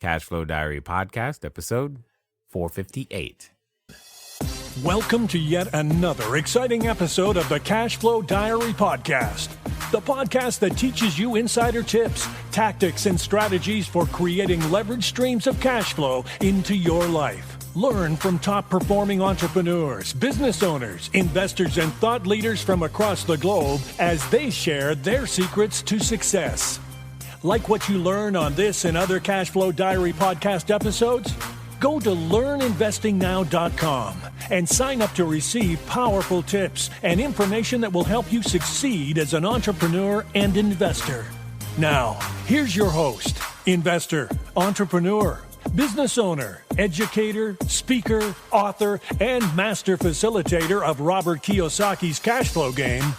CashFlow Diary Podcast, episode 458. Welcome to yet another exciting episode of the CashFlow Diary Podcast, the podcast that teaches you insider tips, tactics, and strategies for creating leverage streams of cash flow into your life. Learn from top-performing entrepreneurs, business owners, investors, and thought leaders from across the globe as they share their secrets to success. Like what you learn on this and other CashFlow Diary Podcast episodes? Go to learninvestingnow.com and sign up to receive powerful tips and information that will help you succeed as an entrepreneur and investor. Now, here's your host, investor, entrepreneur, business owner, educator, speaker, author, and master facilitator of Robert Kiyosaki's cash flow game,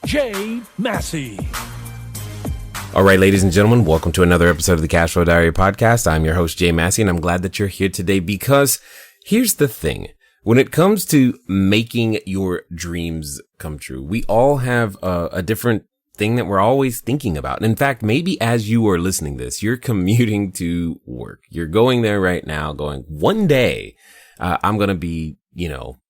Jay Massey. All right, ladies and gentlemen, welcome to another episode of the CashFlow Diary Podcast. I'm your host, Jay Massey, and I'm glad that you're here today because here's the thing. When it comes to making your dreams come true, we all have a different thing that we're always thinking about. And in fact, maybe as you are listening to this, you're commuting to work. You're going there right now going, one day I'm going to be,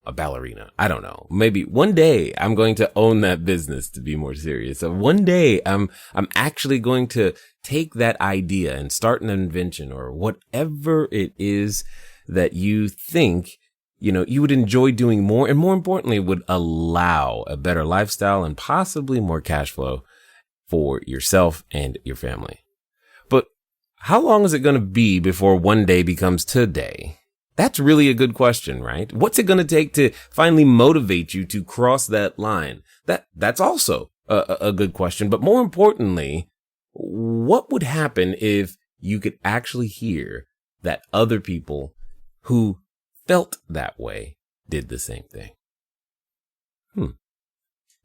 a ballerina. I don't know. Maybe one day I'm going to own that business, to be more serious. So one day I'm actually going to take that idea and start an invention or whatever it is that you think, you would enjoy doing more, and more importantly, would allow a better lifestyle and possibly more cash flow for yourself and your family. But how long is it going to be before one day becomes today? That's really a good question, right? What's it going to take to finally motivate you to cross that line? That's also a good question. But more importantly, what would happen if you could actually hear that other people who felt that way did the same thing?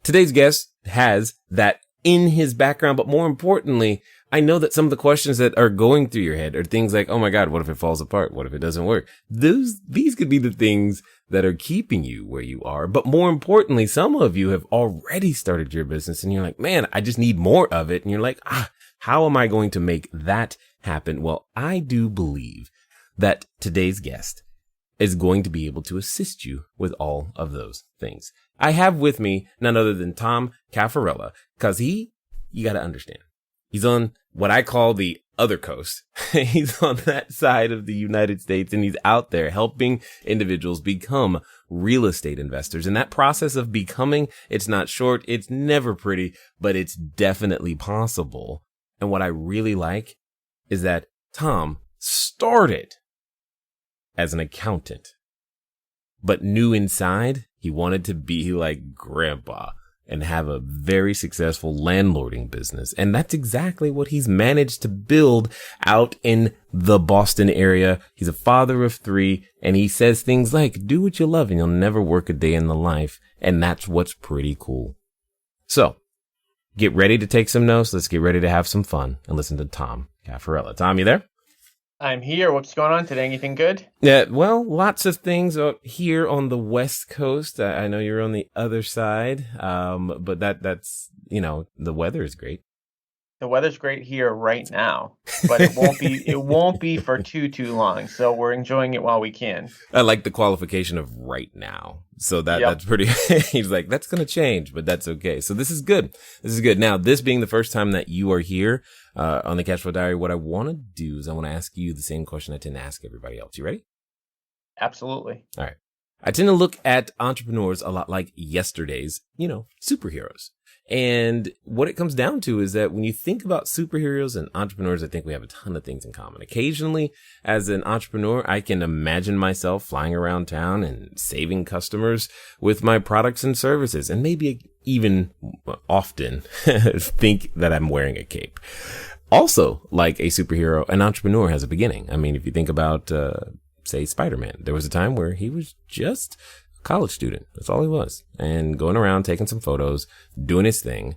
Today's guest has that in his background, but more importantly, I know that some of the questions that are going through your head are things like, oh my God, what if it falls apart? What if it doesn't work? These could be the things that are keeping you where you are. But more importantly, some of you have already started your business and you're like, man, I just need more of it. And you're like, how am I going to make that happen? Well, I do believe that today's guest is going to be able to assist you with all of those things. I have with me none other than Tom Cafarella, because you got to understand, he's on what I call the other coast. He's on that side of the United States, and he's out there helping individuals become real estate investors. And that process of becoming, it's not short, it's never pretty, but it's definitely possible. And what I really like is that Tom started as an accountant, but knew inside he wanted to be like grandpa and have a very successful landlording business. And that's exactly what he's managed to build out in the Boston area. He's a father of 3, and he says things like, do what you love and you'll never work a day in the life. And that's what's pretty cool. So get ready to take some notes. Let's get ready to have some fun and listen to Tom Cafarella. Tom, you there? I'm here. What's going on today? Anything good? Yeah, well, lots of things out here on the West Coast. I know you're on the other side, but that's the weather is great. The weather's great here right now, but it won't be for too long. So we're enjoying it while we can. I like the qualification of right now. So that's pretty, he's like, that's going to change, but that's okay. So this is good. This is good. Now, this being the first time that you are here, on the CashFlow Diary, what I want to do is I want to ask you the same question I tend to ask everybody else. You ready? Absolutely. All right. I tend to look at entrepreneurs a lot like yesterday's, superheroes. And what it comes down to is that when you think about superheroes and entrepreneurs, I think we have a ton of things in common. Occasionally, as an entrepreneur, I can imagine myself flying around town and saving customers with my products and services, and maybe even often think that I'm wearing a cape. Also, like a superhero, an entrepreneur has a beginning. I mean, if you think about, say, Spider-Man, there was a time where he was just college student. That's all he was. And going around, taking some photos, doing his thing.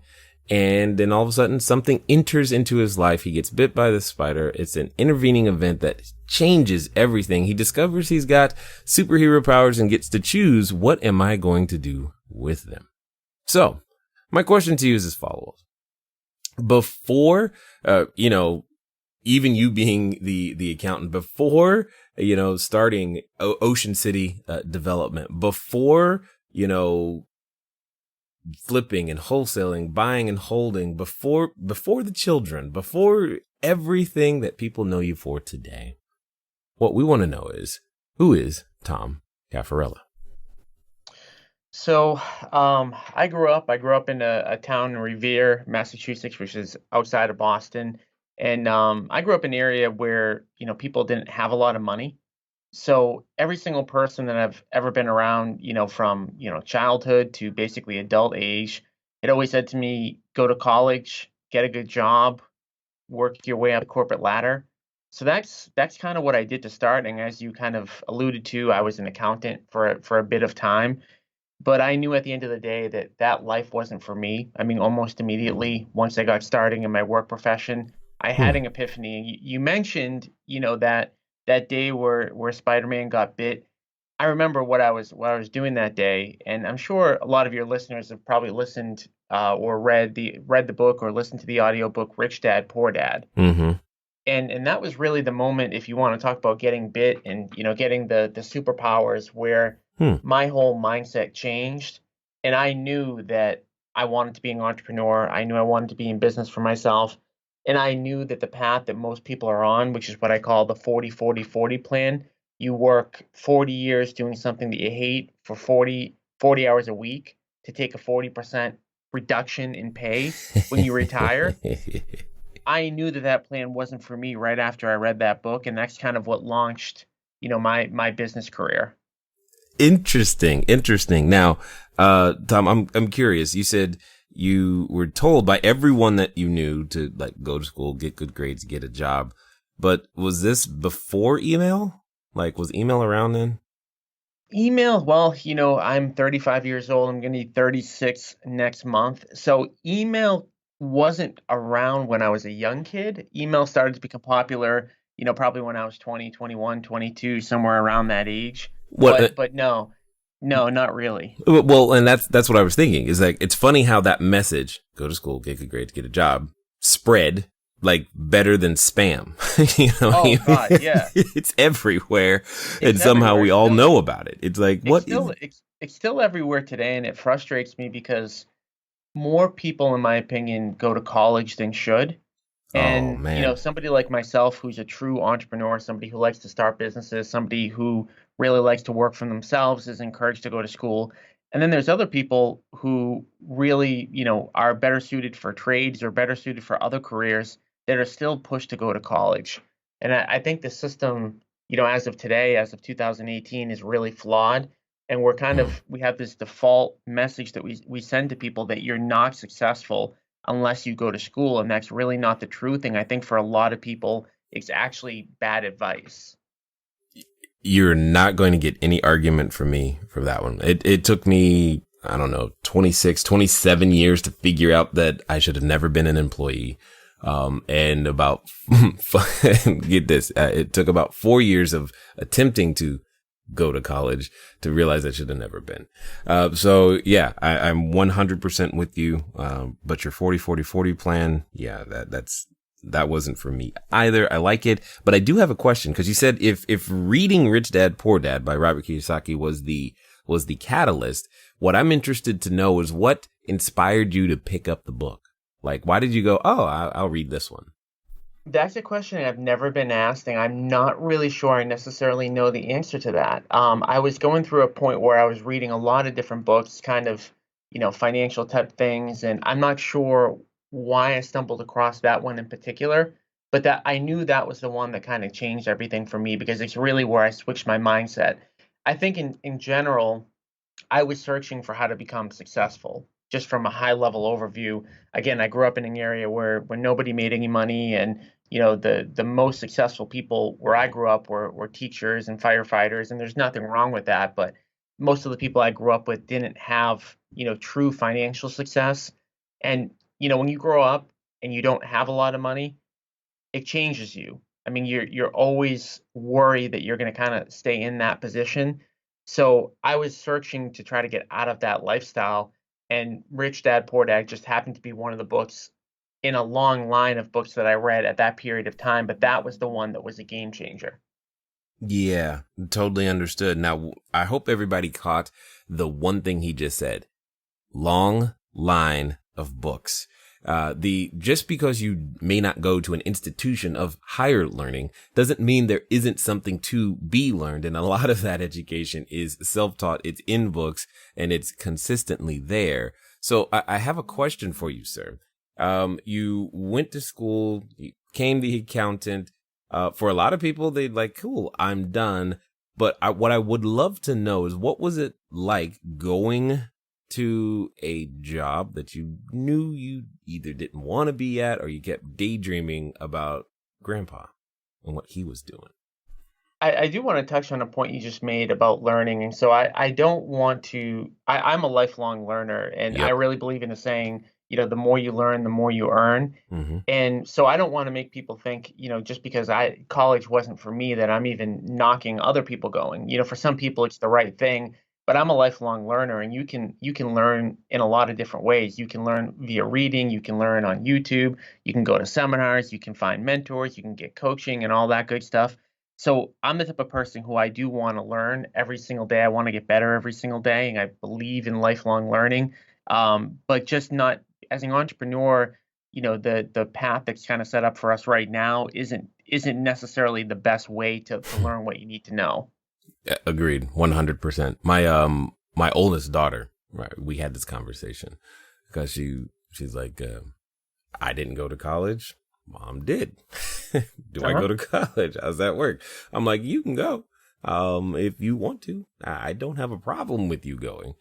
And then all of a sudden something enters into his life. He gets bit by the spider. It's an intervening event that changes everything. He discovers he's got superhero powers and gets to choose, what am I going to do with them? So my question to you is as follows. Before, even you being the accountant before, starting Ocean City development, before, flipping and wholesaling, buying and holding, before the children, before everything that people know you for today. What we want to know is, who is Tom Cafarella? So, I grew up in a town in Revere, Massachusetts, which is outside of Boston. And I grew up in an area where, people didn't have a lot of money. So every single person that I've ever been around, from, childhood to basically adult age, it always said to me, go to college, get a good job, work your way up the corporate ladder. So that's kind of what I did to start. And as you kind of alluded to, I was an accountant for a bit of time. But I knew at the end of the day that that life wasn't for me. I mean, almost immediately once I got starting in my work profession, I had an epiphany. You mentioned, that day where Spider-Man got bit. I remember what I was doing that day, and I'm sure a lot of your listeners have probably listened or read the book or listened to the audiobook Rich Dad Poor Dad. Mm-hmm. And that was really the moment, if you want to talk about getting bit and getting the superpowers, where my whole mindset changed, and I knew that I wanted to be an entrepreneur. I knew I wanted to be in business for myself, and I knew that the path that most people are on, which is what I call the 40-40-40 plan. You work 40 years doing something that you hate for 40 hours a week to take a 40% reduction in pay when you retire. I knew that that plan wasn't for me right after I read that book, and that's kind of what launched, my business career. Interesting. Now, Tom, I'm curious. You said you were told by everyone that you knew to go to school, get good grades, get a job. But was this before email? Was email around then? Email, well, I'm 35 years old. I'm going to be 36 next month. So email wasn't around when I was a young kid. Email started to become popular, probably when I was 20, 21, 22, somewhere around that age. What? But no, not really. Well, and that's what I was thinking. Is it's funny how that message, go to school, get good grades, get a job, spread better than spam. Oh God, yeah. It's everywhere, and It's somehow everywhere we all still. know about it. It's what is? It's still everywhere today, and it frustrates me because more people, in my opinion, go to college than should. Oh And, man. somebody like myself who's a true entrepreneur, somebody who likes to start businesses, somebody who really likes to work for themselves is encouraged to go to school. And then there's other people who really, are better suited for trades or better suited for other careers that are still pushed to go to college. And I think the system, as of today, as of 2018, is really flawed. And we have this default message that we send to people that you're not successful unless you go to school. And that's really not the truth. And I think for a lot of people, it's actually bad advice. You're not going to get any argument from me for that one. It took me, I don't know, 26, 27 years to figure out that I should have never been an employee. And about, get this, it took about 4 years of attempting to go to college to realize I should have never been. So yeah, I'm 100% with you. But your 40-40-40 plan, yeah, that wasn't for me either. I like it, but I do have a question, because you said if reading Rich Dad Poor Dad by Robert Kiyosaki was the catalyst, what I'm interested to know is what inspired you to pick up the book. Why did you go, oh, I'll read this one? That's a question I've never been asked, and I'm not really sure I necessarily know the answer to that. I was going through a point where I was reading a lot of different books, kind of, financial type things, and I'm not sure why I stumbled across that one in particular, but that I knew that was the one that kind of changed everything for me, because it's really where I switched my mindset. I think in general, I was searching for how to become successful, just from a high level overview. Again, I grew up in an area where nobody made any money, and the most successful people where I grew up were teachers and firefighters, and there's nothing wrong with that. But most of the people I grew up with didn't have true financial success. And when you grow up and you don't have a lot of money, it changes you. I mean, you're always worried that you're going to kind of stay in that position. So I was searching to try to get out of that lifestyle, and Rich Dad Poor Dad just happened to be one of the books in a long line of books that I read at that period of time, but that was the one that was a game changer. Yeah, totally understood. Now, I hope everybody caught the one thing he just said. Long line of books. Just because you may not go to an institution of higher learning doesn't mean there isn't something to be learned. And a lot of that education is self-taught. It's in books and it's consistently there. So I have a question for you, sir. You went to school, you became the accountant. For a lot of people, they'd like, cool, I'm done. But what I would love to know is, what was it like going to a job that you knew you either didn't want to be at, or you kept daydreaming about grandpa and what he was doing? I do want to touch on a point you just made about learning. And so I don't want to, I'm a lifelong learner, and I Yep. really believe in the saying, the more you learn, the more you earn. Mm-hmm. And so I don't want to make people think, just because college wasn't for me, that I'm even knocking other people going. For some people it's the right thing, but I'm a lifelong learner, and you can learn in a lot of different ways. You can learn via reading, you can learn on YouTube, you can go to seminars, you can find mentors, you can get coaching and all that good stuff. So I'm the type of person who I do want to learn every single day. I want to get better every single day, and I believe in lifelong learning. But just not as an entrepreneur, the path that's kind of set up for us right now isn't necessarily the best way to learn what you need to know. Agreed, 100%. My oldest daughter, right? We had this conversation because she's like, I didn't go to college. Mom did. Do I go to college? How's that work? I'm like, you can go. If you want to. I don't have a problem with you going.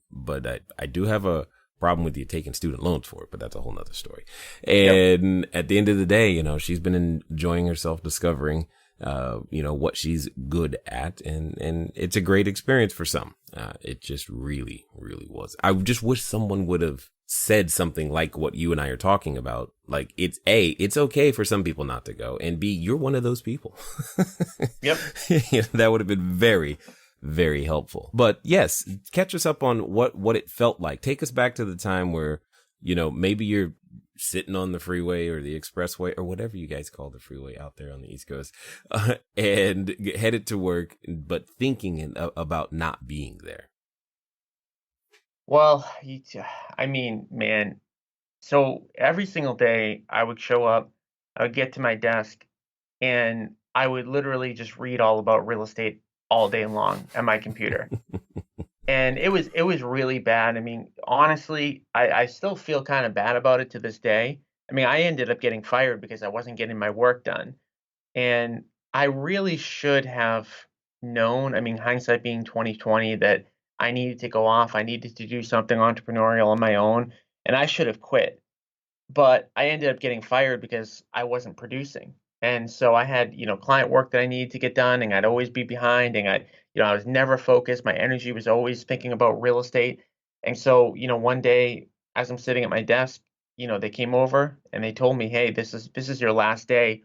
But I do have a problem with you taking student loans for it, but that's a whole nother story. And At the end of the day, she's been enjoying herself, discovering, what she's good at. And it's a great experience for some. It just really, really was. I just wish someone would have said something like what you and I are talking about. Like, it's okay for some people not to go, and B, you're one of those people. Yep. That would have been very, very helpful. But yes, catch us up on what it felt like. Take us back to the time where, maybe you're sitting on the freeway or the expressway or whatever you guys call the freeway out there on the East Coast, and headed to work, but thinking about not being there. Well, I mean, man, so every single day I would show up, I would get to my desk, and I would literally just read all about real estate all day long at my computer. And it was really bad. I mean, honestly, I still feel kind of bad about it to this day. I mean, I ended up getting fired because I wasn't getting my work done. And I really should have known, I mean, hindsight being 2020, that I needed to go off. I needed to do something entrepreneurial on my own, and I should have quit. But I ended up getting fired because I wasn't producing. And so I had, client work that I needed to get done, and I'd always be behind, and I was never focused. My energy was always thinking about real estate. And so, one day as I'm sitting at my desk, they came over and they told me, "Hey, this is your last day."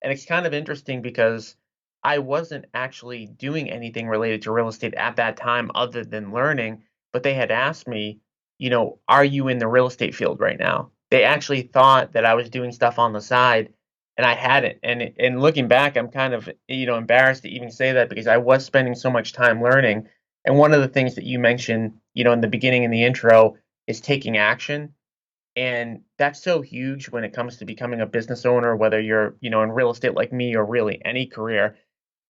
And it's kind of interesting because I wasn't actually doing anything related to real estate at that time other than learning, but they had asked me, "Are you in the real estate field right now?" They actually thought that I was doing stuff on the side, and I hadn't. And looking back, I'm kind of, embarrassed to even say that, because I was spending so much time learning. And one of the things that you mentioned, in the beginning in the intro, is taking action. And that's so huge when it comes to becoming a business owner, whether you're, in real estate like me, or really any career.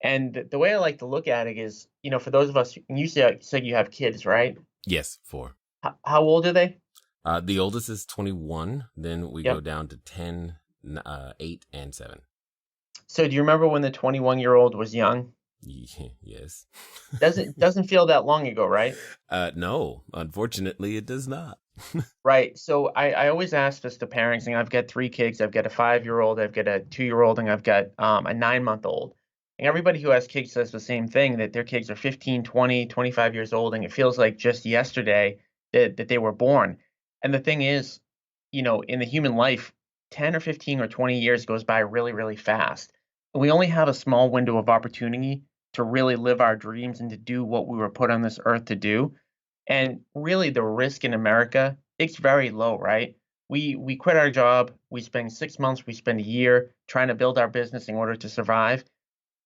And the way I like to look at it is, for those of us, and you said you have kids, right? Yes, 4. How old are they? The oldest is 21. Then we go Yep. down to 10, 8, and 7. So do you remember when the 21-year-old was young? Yes. Doesn't feel that long ago, right? No, unfortunately, it does not. Right. So I always ask this to parents, and I've got 3 kids. I've got a 5-year-old, I've got a 2-year-old, and I've got a 9-month-old. And everybody who has kids says the same thing, that their kids are 15, 20, 25 years old, and it feels like just yesterday that they were born. And the thing is, in the human life, 10 or 15 or 20 years goes by really, really fast. And we only have a small window of opportunity to really live our dreams and to do what we were put on this earth to do. And really, the risk in America, it's very low, right? We quit our job, we spend 6 months, we spend a year trying to build our business in order to survive.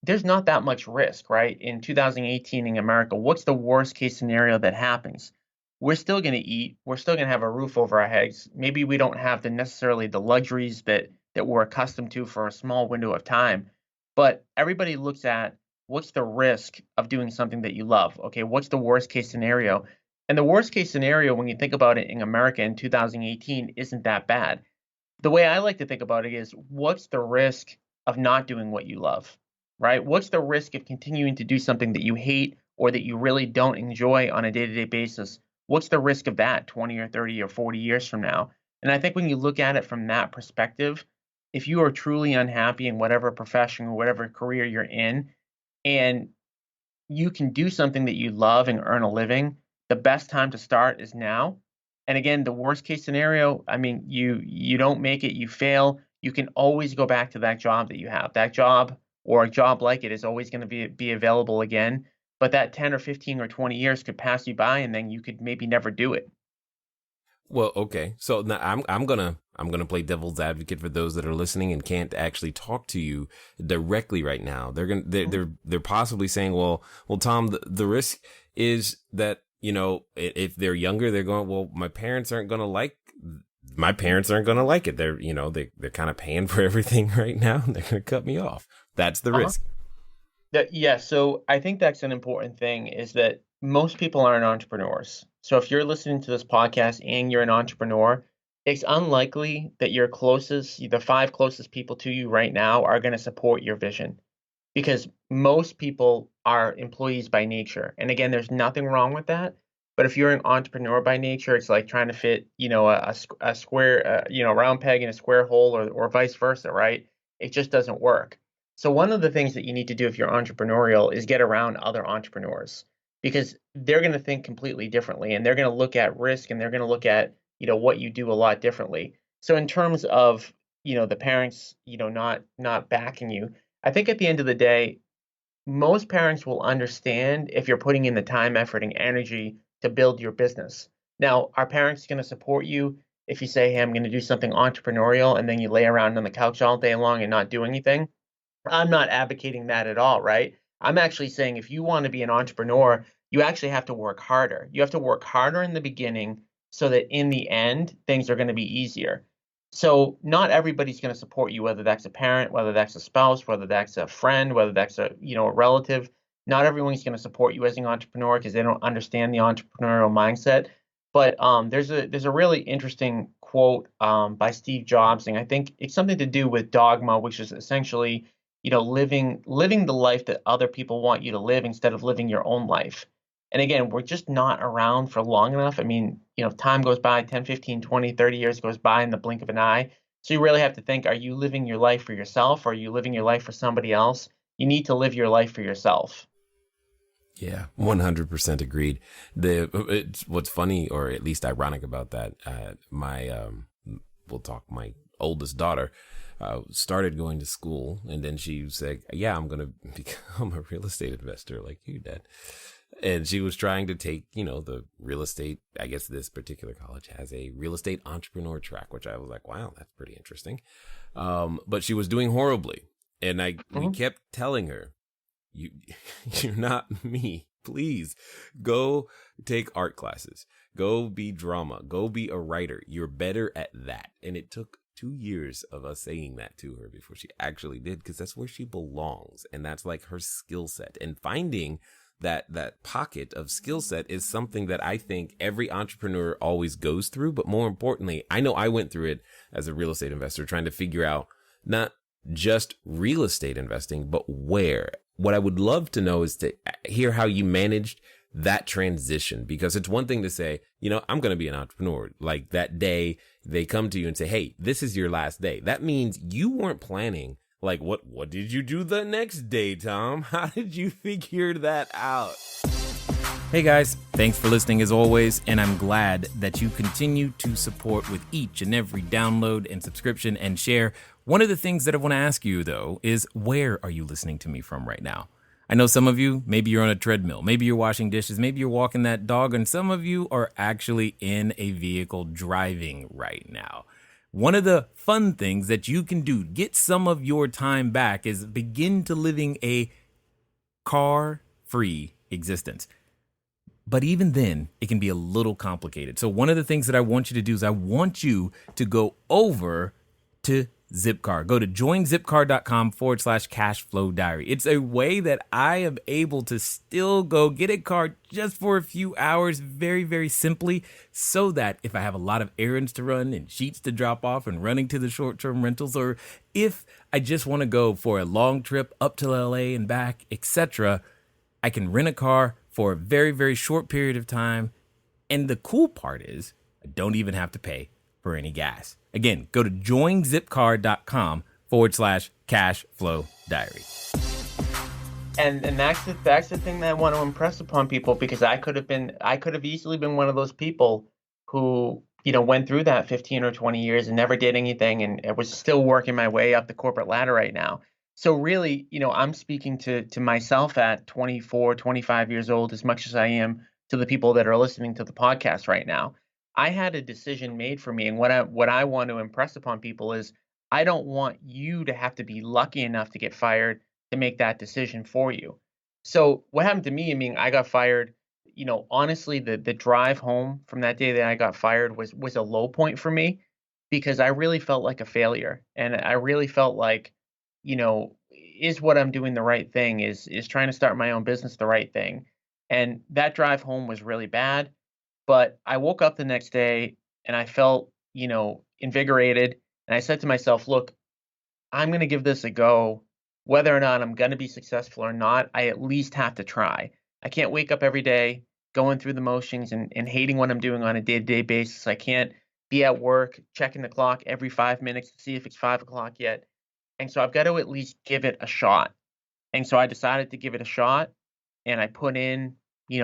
There's not that much risk, right? In 2018 in America, what's the worst case scenario that happens? We're still going to eat. We're still going to have a roof over our heads. Maybe we don't have necessarily the luxuries that we're accustomed to for a small window of time. But everybody looks at what's the risk of doing something that you love? Okay, what's the worst case scenario? And the worst case scenario, when you think about it in America in 2018, isn't that bad. The way I like to think about it is what's the risk of not doing what you love, right? What's the risk of continuing to do something that you hate or that you really don't enjoy on a day-to-day basis? What's the risk of that 20 or 30 or 40 years from now? And I think when you look at it from that perspective, if you are truly unhappy in whatever profession or whatever career you're in, and you can do something that you love and earn a living, the best time to start is now. And again, the worst case scenario, I mean, you don't make it, you fail, you can always go back to that job that you have. That job or a job like it is always going to be available again. But that 10 or 15 or 20 years could pass you by and then you could maybe never do it. Well, okay. So now I'm gonna play devil's advocate for those that are listening and can't actually talk to you directly right now. They're possibly saying, well, Tom, the risk is that, you know, if they're younger, they're going, well, my parents aren't gonna like it. They're, you know, they're kind of paying for everything right now. They're gonna cut me off. That's the risk. Yeah, so I think that's an important thing is that most people aren't entrepreneurs. So if you're listening to this podcast and you're an entrepreneur, it's unlikely that the 5 closest people to you right now are going to support your vision because most people are employees by nature. And again, there's nothing wrong with that. But if you're an entrepreneur by nature, it's like trying to fit, you know, a square, round peg in a square hole or vice versa, right? It just doesn't work. So one of the things that you need to do if you're entrepreneurial is get around other entrepreneurs because they're going to think completely differently and they're going to look at risk and they're going to look at, you know, what you do a lot differently. So in terms of, you know, the parents, you know, not backing you, I think at the end of the day, most parents will understand if you're putting in the time, effort, and energy to build your business. Now, are parents going to support you if you say, hey, I'm going to do something entrepreneurial and then you lay around on the couch all day long and not do anything? I'm not advocating that at all, right? I'm actually saying if you want to be an entrepreneur, you actually have to work harder. You have to work harder in the beginning so that in the end, things are going to be easier. So not everybody's going to support you, whether that's a parent, whether that's a spouse, whether that's a friend, whether that's a relative. Not everyone's going to support you as an entrepreneur because they don't understand the entrepreneurial mindset. But there's a really interesting quote by Steve Jobs, and I think it's something to do with dogma, which is essentially, you know, living the life that other people want you to live instead of living your own life. And again, we're just not around for long enough. I mean, you know, time goes by, 10, 15, 20, 30 years goes by in the blink of an eye. So you really have to think, are you living your life for yourself or are you living your life for somebody else? You need to live your life for yourself. Yeah, 100% agreed. What's funny or at least ironic about that, my oldest daughter started going to school and then she said, yeah, I'm going to become a real estate investor like you, Dad. And she was trying to take, you know, the real estate, I guess this particular college has a real estate entrepreneur track, which I was like, wow, that's pretty interesting. But she was doing horribly. And we kept telling her, you're not me. Please go take art classes. Go be drama. Go be a writer. You're better at that. And it took 2 years of us saying that to her before she actually did, because that's where she belongs. And that's like her skill set. And finding that pocket of skill set is something that I think every entrepreneur always goes through. But more importantly, I know I went through it as a real estate investor, trying to figure out not just real estate investing, but where. What I would love to know is to hear how you managed that transition, because it's one thing to say, you know, I'm going to be an entrepreneur. Like that day they come to you and say, hey, this is your last day. That means you weren't planning. Like, what did you do the next day, Tom? How did you figure that out? Hey guys, thanks for listening as always, and I'm glad that you continue to support with each and every download and subscription and share. One of the things that I want to ask you, though, is where are you listening to me from right now? I know some of you, maybe you're on a treadmill, maybe you're washing dishes, maybe you're walking that dog, and some of you are actually in a vehicle driving right now. one of the fun things that you can do, get some of your time back, is begin to living a car-free existence. But even then, it can be a little complicated. So one of the things that I want you to do is I want you to go over to Zipcar. Go to joinzipcar.com/cashflow diary. It's a way that I am able to still go get a car just for a few hours, very, very simply, so that if I have a lot of errands to run and sheets to drop off and running to the short-term rentals, or if I just want to go for a long trip up to LA and back, etc., I can rent a car for a very, very short period of time. And the cool part is I don't even have to pay for any gas. Again, go to joinzipcar.com/cashflow diary. And that's the thing that I want to impress upon people, because I could have easily been one of those people who, went through that 15 or 20 years and never did anything, and I was still working my way up the corporate ladder right now. So really, I'm speaking to myself at 24, 25 years old as much as I am to the people that are listening to the podcast right now. I had a decision made for me, and what I want to impress upon people is I don't want you to have to be lucky enough to get fired to make that decision for you. So what happened to me, I got fired, honestly, the drive home from that day that I got fired was a low point for me, because I really felt like a failure, and I really felt like, is what I'm doing the right thing? Is trying to start my own business the right thing? And that drive home was really bad. But I woke up the next day and I felt, invigorated. And I said to myself, look, I'm going to give this a go. Whether or not I'm going to be successful or not, I at least have to try. I can't wake up every day going through the motions and hating what I'm doing on a day-to-day basis. I can't be at work checking the clock every 5 minutes to see if it's 5 o'clock yet. And so I've got to at least give it a shot. And so I decided to give it a shot, and I put in,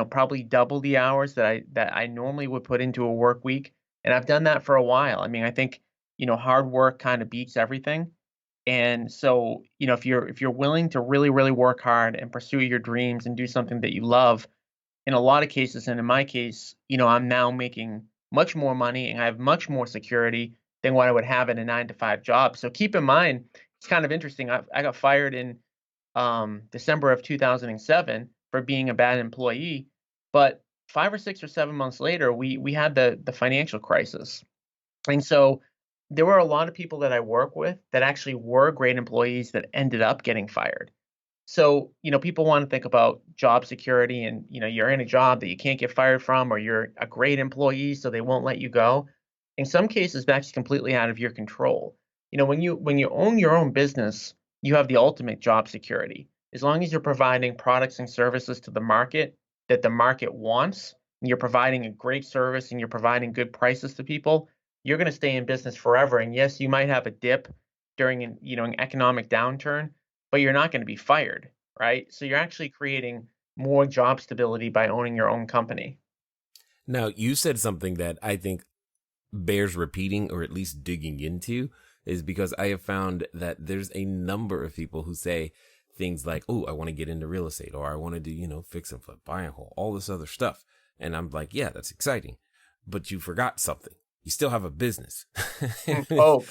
probably double the hours that I normally would put into a work week. And I've done that for a while. I think, hard work kind of beats everything. And so, if you're willing to really, really work hard and pursue your dreams and do something that you love, in a lot of cases, and in my case, I'm now making much more money and I have much more security than what I would have in a 9-to-5 job. So keep in mind, it's kind of interesting. I got fired in December of 2007 for being a bad employee, but 5 or 6 or 7 months later, we had the financial crisis. And so there were a lot of people that I work with that actually were great employees that ended up getting fired. So, people want to think about job security, and, you're in a job that you can't get fired from, or you're a great employee, so they won't let you go. In some cases, that's completely out of your control. When you own your own business, you have the ultimate job security. As long as you're providing products and services to the market that the market wants, and you're providing a great service and you're providing good prices to people, you're going to stay in business forever. And yes, you might have a dip during an economic downturn, but you're not going to be fired, right? So you're actually creating more job stability by owning your own company. Now, you said something that I think bears repeating, or at least digging into, is because I have found that there's a number of people who say things like, oh, I want to get into real estate, or I want to do, fix and flip, buy and hold, all this other stuff. And I'm like, yeah, that's exciting. But you forgot something. You still have a business. Oh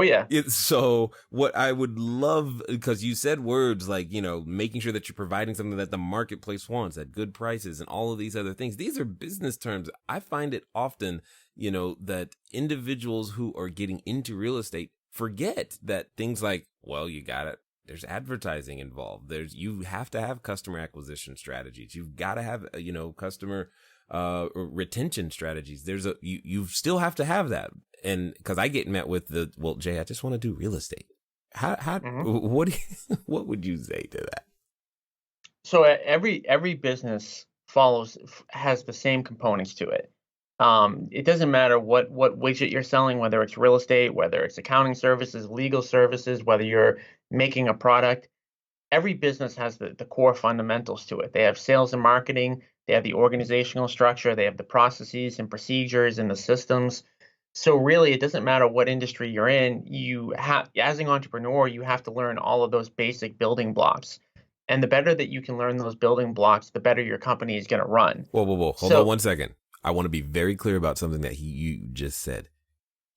yeah. So what I would love, because you said words like, making sure that you're providing something that the marketplace wants at good prices and all of these other things. These are business terms. I find it often, that individuals who are getting into real estate forget that things like, well, there's advertising involved. You have to have customer acquisition strategies. You've got to have, customer retention strategies. You still have to have that. And because I get met with well, Jay, I just want to do real estate. What would you say to that? So every business has the same components to it. It doesn't matter what widget you're selling, whether it's real estate, whether it's accounting services, legal services, whether you're making a product. Every business has the core fundamentals to it. They have sales and marketing, they have the organizational structure, they have the processes and procedures and the systems. So really, it doesn't matter what industry you're in. As an entrepreneur, you have to learn all of those basic building blocks. And the better that you can learn those building blocks, the better your company is going to run. Whoa. Hold on 1 second. I want to be very clear about something that you just said.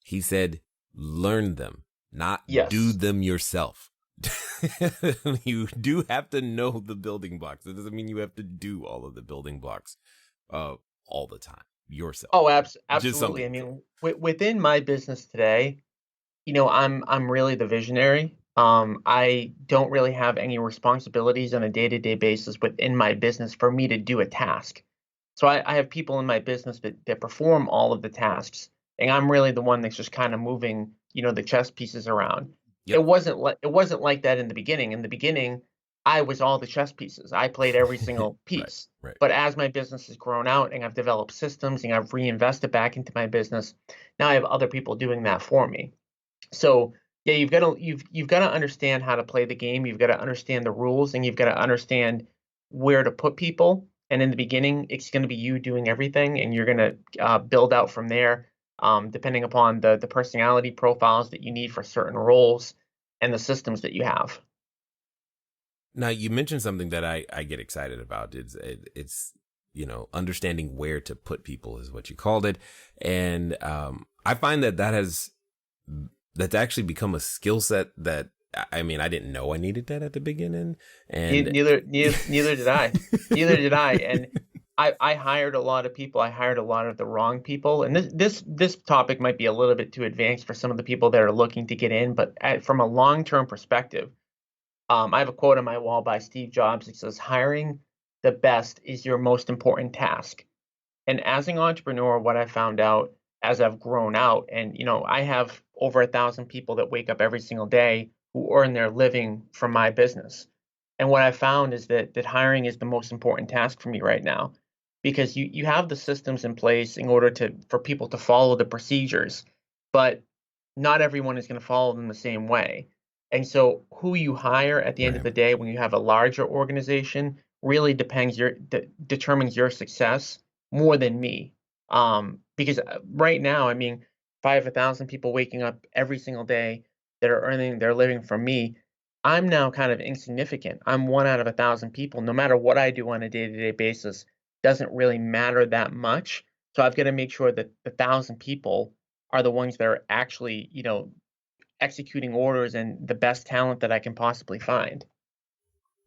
He said learn them, not Yes. do them yourself. You do have to know the building blocks. It doesn't mean you have to do all of the building blocks all the time yourself. Oh, Just absolutely. I something. mean, within my business today, I'm really the visionary. I don't really have any responsibilities on a day-to-day basis within my business for me to do a task. So I have people in my business that perform all of the tasks, and I'm really the one that's just kind of moving, the chess pieces around. Yep. It wasn't like that in the beginning. In the beginning, I was all the chess pieces. I played every single piece. Right. But as my business has grown out and I've developed systems and I've reinvested back into my business, now I have other people doing that for me. So yeah, you've got to understand how to play the game. You've got to understand the rules, and you've got to understand where to put people. And in the beginning, it's going to be you doing everything, and you're going to build out from there, depending upon the personality profiles that you need for certain roles and the systems that you have. Now, you mentioned something that I get excited about. It's understanding where to put people is what you called it. And I find that's actually become a skill set that, I mean, I didn't know I needed that at the beginning. And Neither did I. Neither did I. And I hired a lot of people. I hired a lot of the wrong people. And this topic might be a little bit too advanced for some of the people that are looking to get in. But from a long-term perspective, I have a quote on my wall by Steve Jobs. It says, "Hiring the best is your most important task." And as an entrepreneur, what I found out as I've grown out, and I have over 1,000 people that wake up every single day who earn their living from my business. And what I found is that hiring is the most important task for me right now, because you have the systems in place in order for people to follow the procedures, but not everyone is going to follow them the same way. And so who you hire at the end of the day when you have a larger organization really determines your success more than me. Because right now, I mean, if I have 1,000 people waking up every single day that are earning their living from me, I'm now kind of insignificant. I'm one out of 1,000 people. No matter what I do on a day-to-day basis, doesn't really matter that much. So I've got to make sure that the 1,000 people are the ones that are actually, executing orders and the best talent that I can possibly find.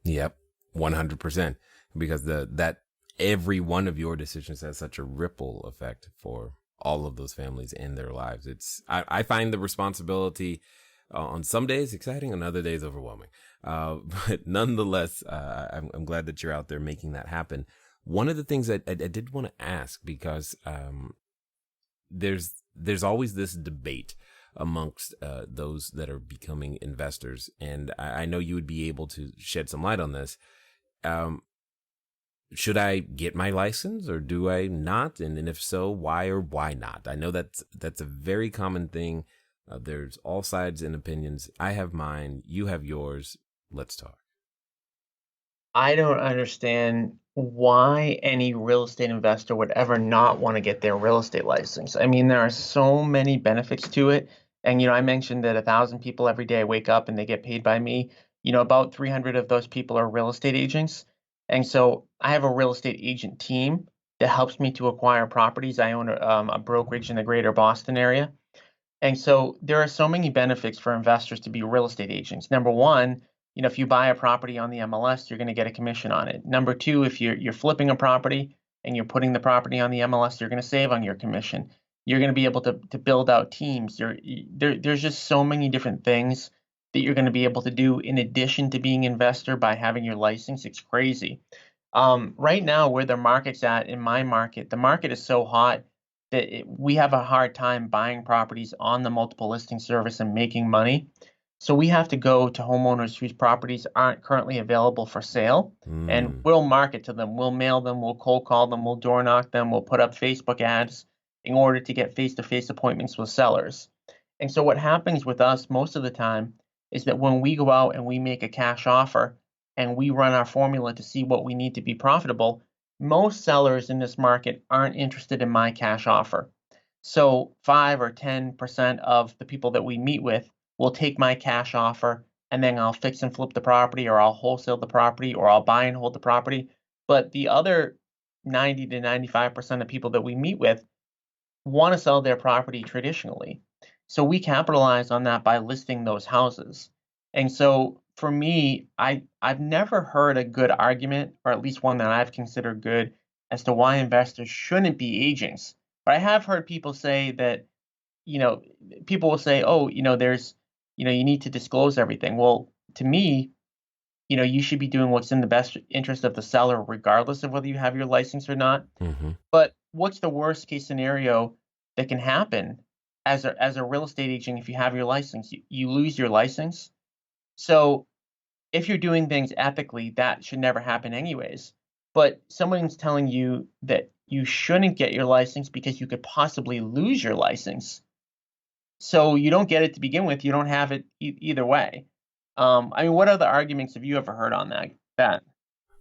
Yep, 100%. Because that every one of your decisions has such a ripple effect for all of those families in their lives. I find the responsibility on some days exciting, on other days overwhelming. But nonetheless, I'm glad that you're out there making that happen. One of the things that I did want to ask, because there's always this debate amongst those that are becoming investors, and I know you would be able to shed some light on this. Should I get my license or do I not? And if so, why or why not? I know that's a very common thing. There's all sides and opinions. I have mine. You have yours. Let's talk. I don't understand why any real estate investor would ever not want to get their real estate license. I mean, there are so many benefits to it. And, I mentioned that 1,000 people every day wake up and they get paid by me. About 300 of those people are real estate agents. And so I have a real estate agent team that helps me to acquire properties. I own a brokerage in the greater Boston area. And so there are so many benefits for investors to be real estate agents. Number one, if you buy a property on the MLS, you're going to get a commission on it. Number two, if you're flipping a property and you're putting the property on the MLS, you're going to save on your commission. You're going to be able to build out teams. There's just so many different things that you're going to be able to do in addition to being an investor by having your license. It's crazy. Right now, where the market's at in my market, the market is so hot that we have a hard time buying properties on the multiple listing service and making money. So we have to go to homeowners whose properties aren't currently available for sale, and we'll market to them. We'll mail them. We'll cold call them. We'll door knock them. We'll put up Facebook ads in order to get face-to-face appointments with sellers. And so what happens with us most of the time is that when we go out and we make a cash offer and we run our formula to see what we need to be profitable, most sellers in this market aren't interested in my cash offer. So 5 or 10% of the people that we meet with will take my cash offer, and then I'll fix and flip the property, or I'll wholesale the property, or I'll buy and hold the property. But the other 90 to 95% of people that we meet with want to sell their property traditionally. So we capitalize on that by listing those houses. And so for me, I've never heard a good argument, or at least one that I've considered good, as to why investors shouldn't be agents. But I have heard people say that, you know, people will say, oh, there's, you need to disclose everything. Well, to me, you should be doing what's in the best interest of the seller, regardless of whether you have your license or not. Mm-hmm. But what's the worst case scenario that can happen as a real estate agent if you have your license? You lose your license. So if you're doing things ethically, that should never happen anyways. But someone's telling you that you shouldn't get your license because you could possibly lose your license. So you don't get it to begin with. You don't have it either way. I mean, what other arguments have you ever heard on that?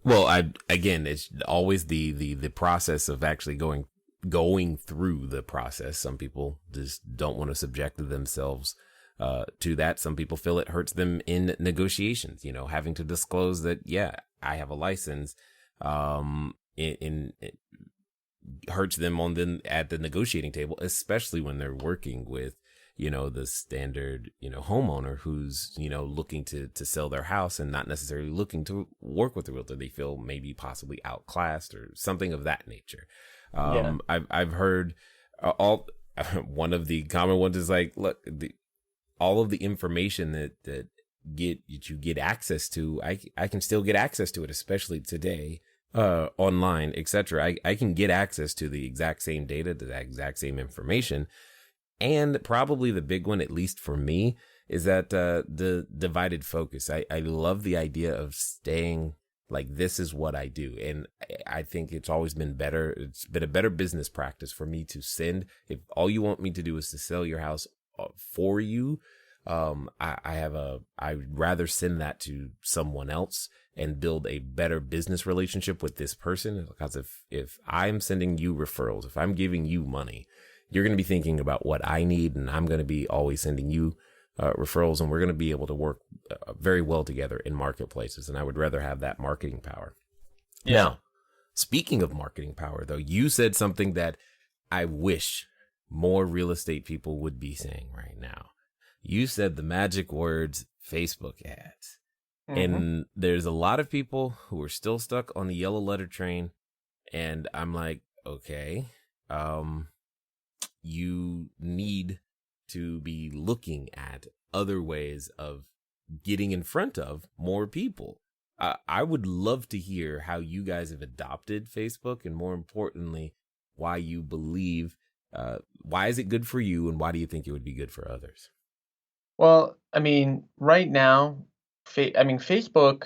Well, again, it's always the process of actually going through the process. Some people just don't want to subject themselves to that. Some people feel it hurts them in negotiations, having to disclose that, yeah, I have a license, it hurts them at the negotiating table, especially when they're working with, the standard, homeowner who's, looking to sell their house and not necessarily looking to work with the realtor. They feel maybe possibly outclassed or something of that nature. Yeah. I've heard one of the common ones is like, look, all of the information that you get access to, I can still get access to it, especially today, online, etc. I can get access to the exact same data, the exact same information. And probably the big one, at least for me, is that the divided focus. I love the idea of staying like, this is what I do. And I think it's always been better. It's been a better business practice for me to send. If all you want me to do is to sell your house for you, I'd rather send that to someone else and build a better business relationship with this person. Because if I'm sending you referrals, if I'm giving you money, you're going to be thinking about what I need, and I'm going to be always sending you referrals, and we're going to be able to work very well together in marketplaces. And I would rather have that marketing power. Yeah. Now, speaking of marketing power, though, you said something that I wish more real estate people would be saying right now. You said the magic words, Facebook ads. Mm-hmm. And there's a lot of people who are still stuck on the yellow letter train. And I'm like, okay, you need to be looking at other ways of getting in front of more people. I would love to hear how you guys have adopted Facebook, and more importantly, why you believe, why is it good for you, and why do you think it would be good for others? Well, I mean, right now, Facebook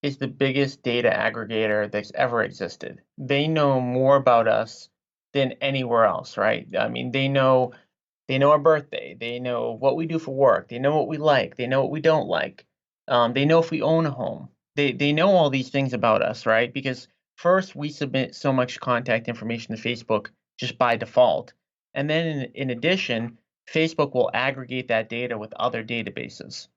is the biggest data aggregator that's ever existed. They know more about us than anywhere else, right? I mean, they know our birthday, they know what we do for work, they know what we like, they know what we don't like. They know if we own a home. They know all these things about us, right? Because first we submit so much contact information to Facebook just by default. And then in addition, Facebook will aggregate that data with other databases.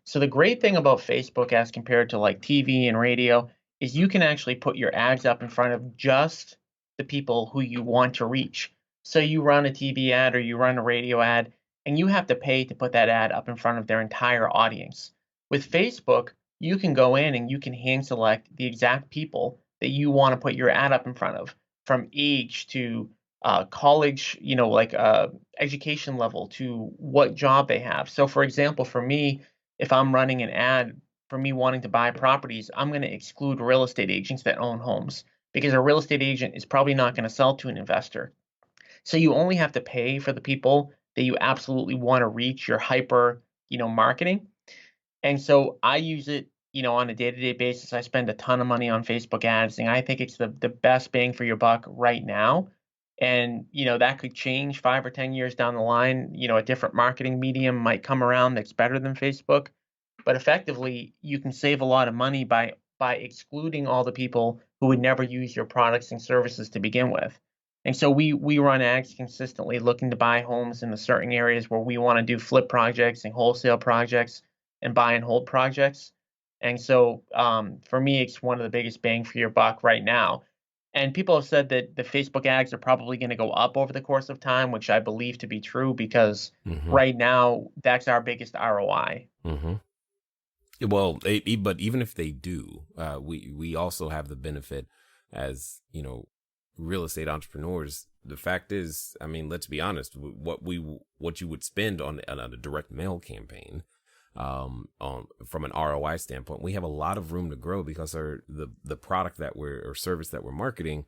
So the great thing about Facebook as compared to like TV and radio is you can actually put your ads up in front of just the people who you want to reach. So you run a TV ad or you run a radio ad, and you have to pay to put that ad up in front of their entire audience. With Facebook, you can go in and you can hand select the exact people that you want to put your ad up in front of, from age to college, education level, to what job they have. So for example, for me, if I'm running an ad for me wanting to buy properties, I'm going to exclude real estate agents that own homes, because a real estate agent is probably not going to sell to an investor. So you only have to pay for the people that you absolutely want to reach, your hyper, marketing. And so I use it, on a day-to-day basis. I spend a ton of money on Facebook ads, and I think it's the best bang for your buck right now. And, that could change 5 or 10 years down the line. A different marketing medium might come around that's better than Facebook. But effectively, you can save a lot of money by excluding all the people who would never use your products and services to begin with. And so we run ads consistently looking to buy homes in the certain areas where we want to do flip projects and wholesale projects and buy and hold projects. And so for me, it's one of the biggest bang for your buck right now. And people have said that the Facebook ads are probably going to go up over the course of time, which I believe to be true because right now that's our biggest ROI. Well, but even if they do, we also have the benefit as, real estate entrepreneurs. The fact is, I mean, let's be honest, what you would spend on a direct mail campaign, from an ROI standpoint, we have a lot of room to grow because the product or service that we're marketing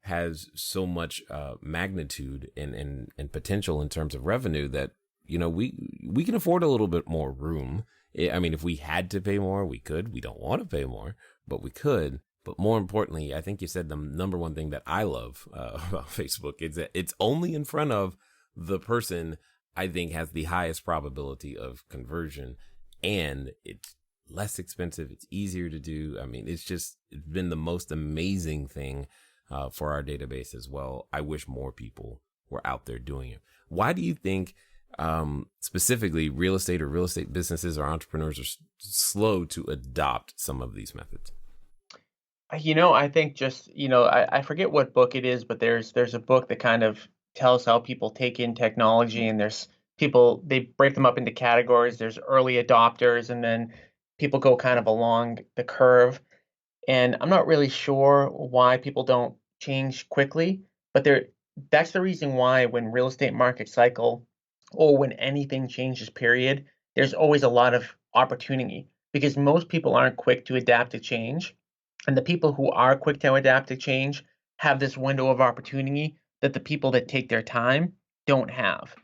has so much magnitude and potential in terms of revenue that, we can afford a little bit more room. I mean, if we had to pay more, we could. We don't want to pay more, but we could. But more importantly, I think you said the number one thing that I love about Facebook is that it's only in front of the person I think has the highest probability of conversion, and it's less expensive. It's easier to do. I mean, it's been the most amazing thing for our database as well. I wish more people were out there doing it. Why do you think specifically real estate or real estate businesses or entrepreneurs are slow to adopt some of these methods? I think just, I forget what book it is, but there's a book that kind of tells how people take in technology, and there's people, they break them up into categories. There's early adopters, and then people go kind of along the curve. And I'm not really sure why people don't change quickly, but that's the reason why when real estate markets cycle or when anything changes, period, there's always a lot of opportunity because most people aren't quick to adapt to change. And the people who are quick to adapt to change have this window of opportunity that the people that take their time don't have.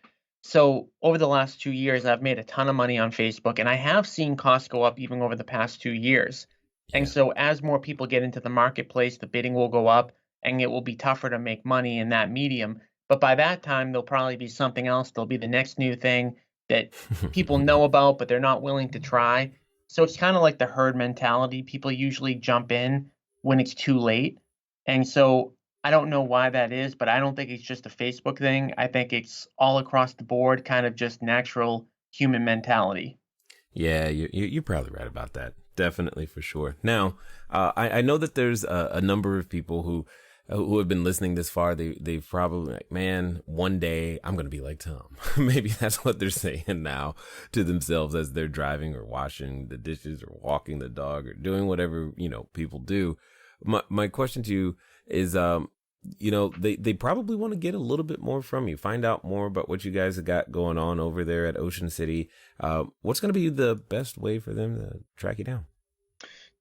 So over the last 2 years, I've made a ton of money on Facebook, and I have seen costs go up even over the past 2 years. Yeah. And so as more people get into the marketplace, the bidding will go up and it will be tougher to make money in that medium. But by that time, there'll probably be something else. There'll be the next new thing that people know about, but they're not willing to try. So it's kind of like the herd mentality. People usually jump in when it's too late. And so I don't know why that is, but I don't think it's just a Facebook thing. I think it's all across the board, kind of just natural human mentality. Yeah, you're probably right about that. Definitely, for sure. Now, I know that there's a number of people who have been listening this far. They've probably like, man, one day I'm going to be like Tom. Maybe that's what they're saying now to themselves as they're driving or washing the dishes or walking the dog or doing whatever, people do. My question to you is, they probably want to get a little bit more from you, find out more about what you guys have got going on over there at Ocean City. What's going to be the best way for them to track you down?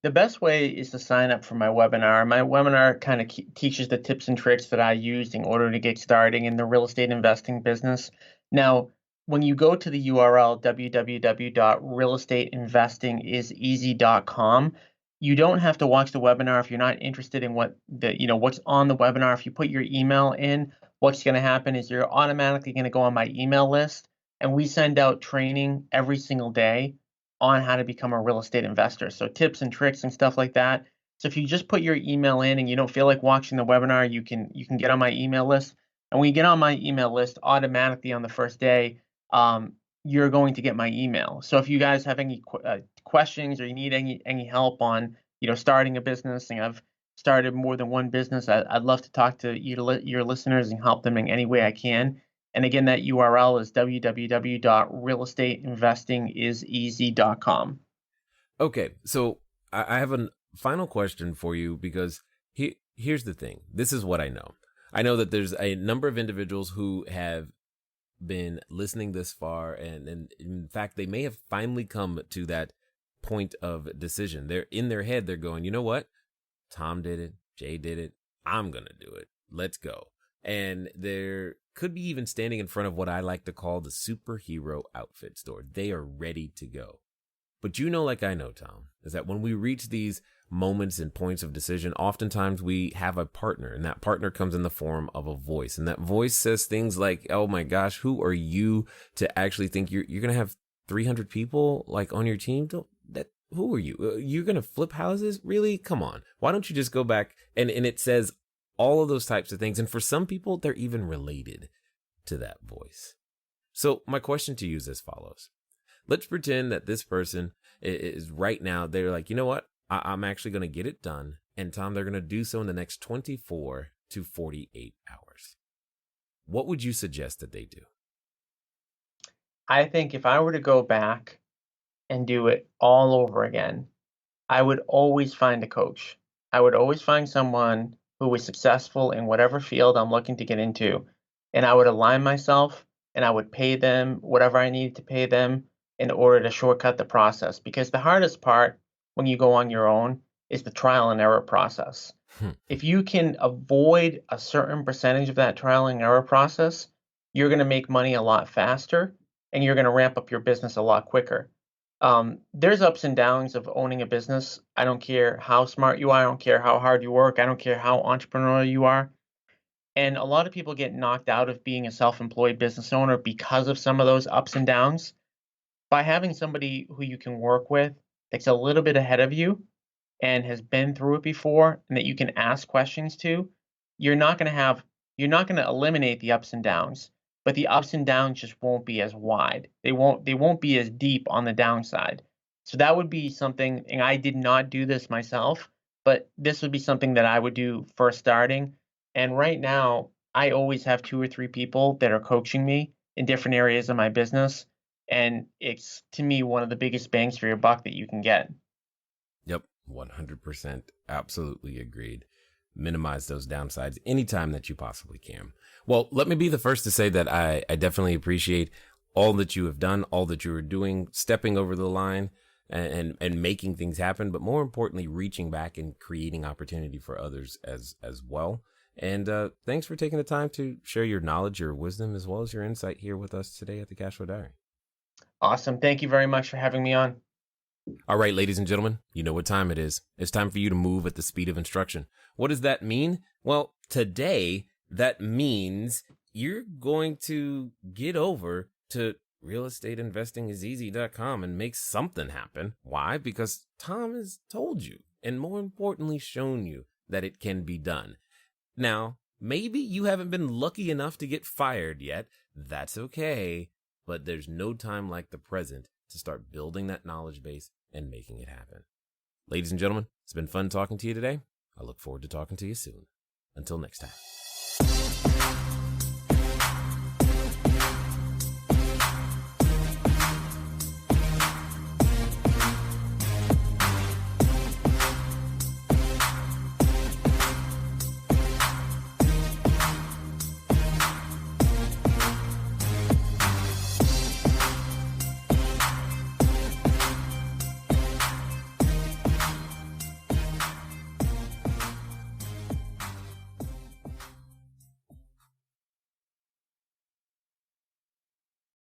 The best way is to sign up for my webinar. My webinar kind of teaches the tips and tricks that I used in order to get started in the real estate investing business. Now, when you go to the URL www.realestateinvestingiseasy.com, you don't have to watch the webinar if you're not interested in what's on the webinar. If you put your email in, what's going to happen is you're automatically going to go on my email list, and we send out training every single day on how to become a real estate investor. So tips and tricks and stuff like that. So if you just put your email in and you don't feel like watching the webinar, you can get on my email list. And when you get on my email list, automatically on the first day, you're going to get my email. So if you guys have any questions or you need any help on starting a business, and I've started more than one business, I'd love to talk to your listeners and help them in any way I can. And again, that URL is www.realestateinvestingiseasy.com. Okay, so I have a final question for you because here's the thing. This is what I know. I know that there's a number of individuals who have been listening this far, and in fact, they may have finally come to that point of decision. They're in their head, they're going, you know what? Tom did it. Jay did it. I'm going to do it. Let's go. And they're could be even standing in front of what I like to call the superhero outfit store. They are ready to go. But like I know, Tom, is that when we reach these moments and points of decision, oftentimes we have a partner, and that partner comes in the form of a voice. And that voice says things like, oh my gosh, who are you to actually think you're going to have 300 people like on your team? Who are you? You're going to flip houses? Really? Come on. Why don't you just go back? And it says all of those types of things. And for some people, they're even related to that voice. So my question to you is as follows. Let's pretend that this person is right now, they're like, you know what? I'm actually going to get it done. And Tom, they're going to do so in the next 24 to 48 hours. What would you suggest that they do? I think if I were to go back and do it all over again, I would always find a coach. I would always find someone who was successful in whatever field I'm looking to get into. And I would align myself and I would pay them whatever I needed to pay them in order to shortcut the process. Because the hardest part when you go on your own is the trial and error process. If you can avoid a certain percentage of that trial and error process, you're going to make money a lot faster and you're going to ramp up your business a lot quicker. There's ups and downs of owning a business. I don't care how smart you are. I don't care how hard you work. I don't care how entrepreneurial you are. And a lot of people get knocked out of being a self-employed business owner because of some of those ups and downs. By having somebody who you can work with that's a little bit ahead of you and has been through it before and that you can ask questions to, you're not going to eliminate the ups and downs, but the ups and downs just won't be as wide. They won't be as deep on the downside. So that would be something, and I did not do this myself, but this would be something that I would do first starting. And right now, I always have 2 or 3 people that are coaching me in different areas of my business. And it's, to me, one of the biggest bangs for your buck that you can get. Yep, 100%. Absolutely agreed. Minimize those downsides anytime that you possibly can. Well, let me be the first to say that I definitely appreciate all that you have done, all that you are doing, stepping over the line and making things happen, but more importantly, reaching back and creating opportunity for others as well. And thanks for taking the time to share your knowledge, your wisdom, as well as your insight here with us today at the CashFlow Diary. Awesome. Thank you very much for having me on. All right, ladies and gentlemen, you know what time it is. It's time for you to move at the speed of instruction. What does that mean? Well, today, that means you're going to get over to realestateinvestingiseasy.com and make something happen. Why? Because Tom has told you, and more importantly, shown you that it can be done. Now, maybe you haven't been lucky enough to get fired yet. That's okay. But there's no time like the present to start building that knowledge base and making it happen. Ladies and gentlemen, it's been fun talking to you today. I look forward to talking to you soon. Until next time.